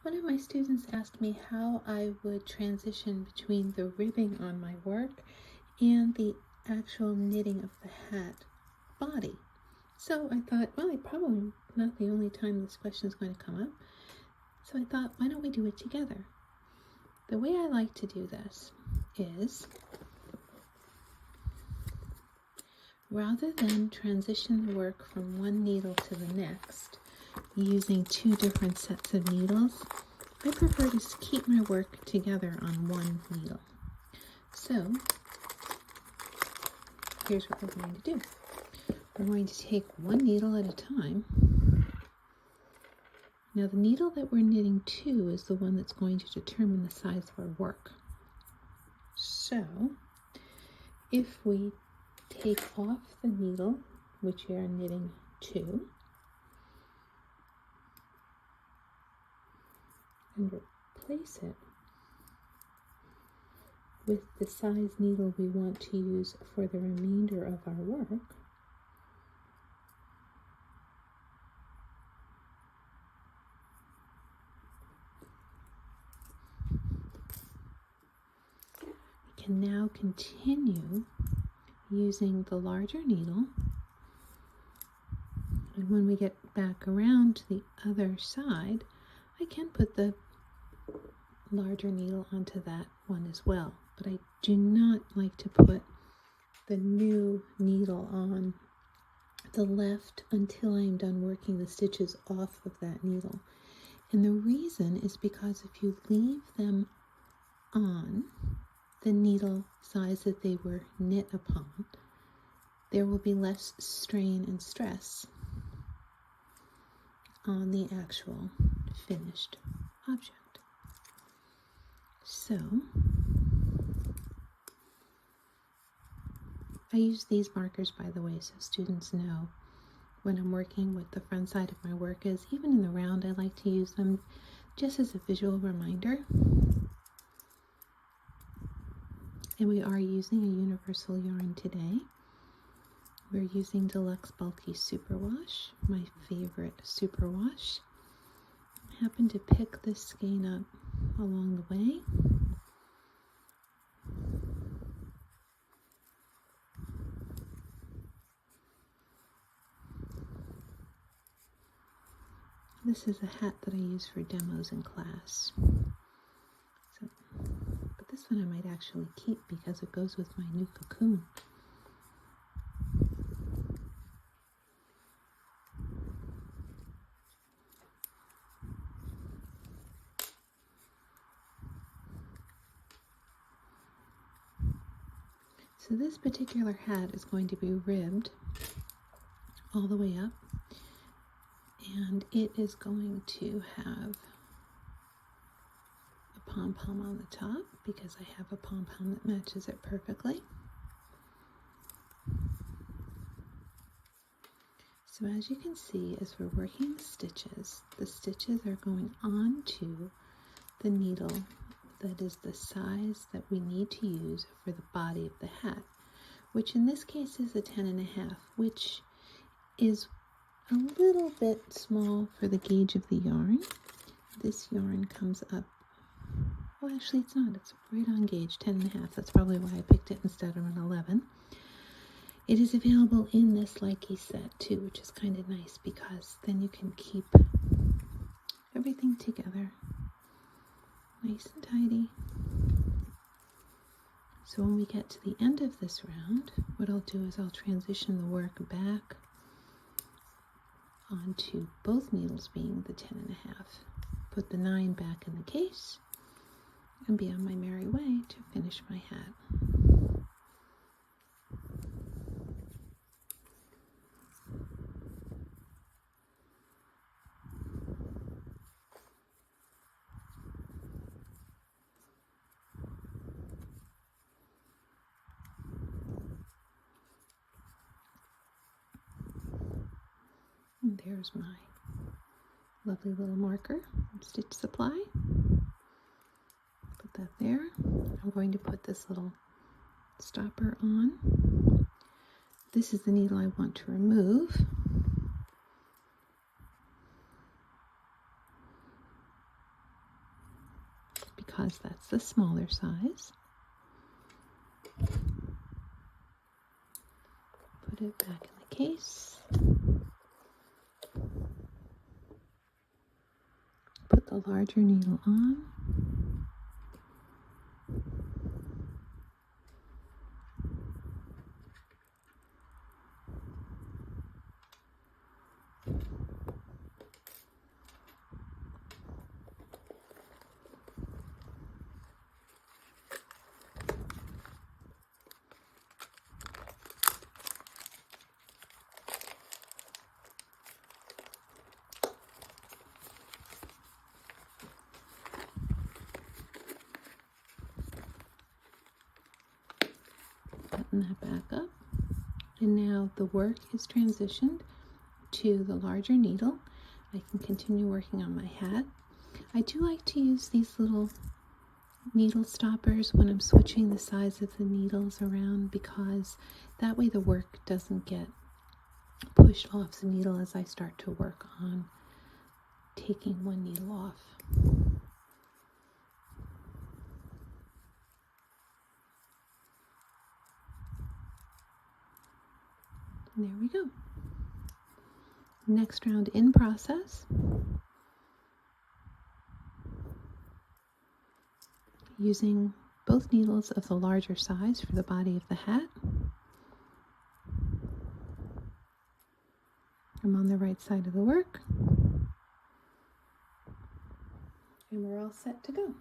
One of my students asked me how I would transition between the ribbing on my work and the actual knitting of the hat body. So I thought, well, it's probably not the only time this question is going to come up. So I thought, why don't we do it together? The way I like to do this is, rather than transition the work from one needle to the next, using two different sets of needles, I prefer to keep my work together on one needle. So here's what we're going to do. We're going to take one needle at a time. Now the needle that we're knitting to is the one that's going to determine the size of our work. So if we take off the needle which we are knitting to, and replace it with the size needle we want to use for the remainder of our work, we can now continue using the larger needle, and when we get back around to the other side, I can put the larger needle onto that one as well, but I do not like to put the new needle on the left until I am done working the stitches off of that needle. And the reason is because if you leave them on the needle size that they were knit upon, there will be less strain and stress on the actual finished object. So I use these markers, by the way, so students know when I'm working what the front side of my work is. Even in the round, I like to use them just as a visual reminder. And we are using a universal yarn today. We're using Deluxe Bulky Superwash, my favorite superwash. I happened to pick this skein up along the way. This is a hat that I use for demos in class. But this one I might actually keep because it goes with my new cocoon. So this particular hat is going to be ribbed all the way up, and it is going to have a pom-pom on the top because I have a pom-pom that matches it perfectly. So as you can see, as we're working the stitches are going onto the needle that is the size that we need to use for the body of the hat, which in this case is a 10.5, which is a little bit small for the gauge of the yarn. This yarn comes up, well actually it's not, it's right on gauge, 10.5. That's probably why I picked it instead of an 11. It is available in this Lykke set too, which is kind of nice because then you can keep everything together nice and tidy. So when we get to the end of this round, what I'll do is I'll transition the work back onto both needles being the 10.5, put the 9 back in the case, and be on my merry way to finish my hat. And there's my lovely little marker and stitch supply. Put that there. I'm going to put this little stopper on. This is the needle I want to remove. because that's the smaller size. Put it back in the case. Put the larger needle on. Button that back up, and now the work is transitioned to the larger needle. I can continue working on my hat. I do like to use these little needle stoppers when I'm switching the size of the needles around, because that way the work doesn't get pushed off the needle as I start to work on taking one needle off. There we go. Next round in process. Using both needles of the larger size for the body of the hat. I'm on the right side of the work. And we're all set to go.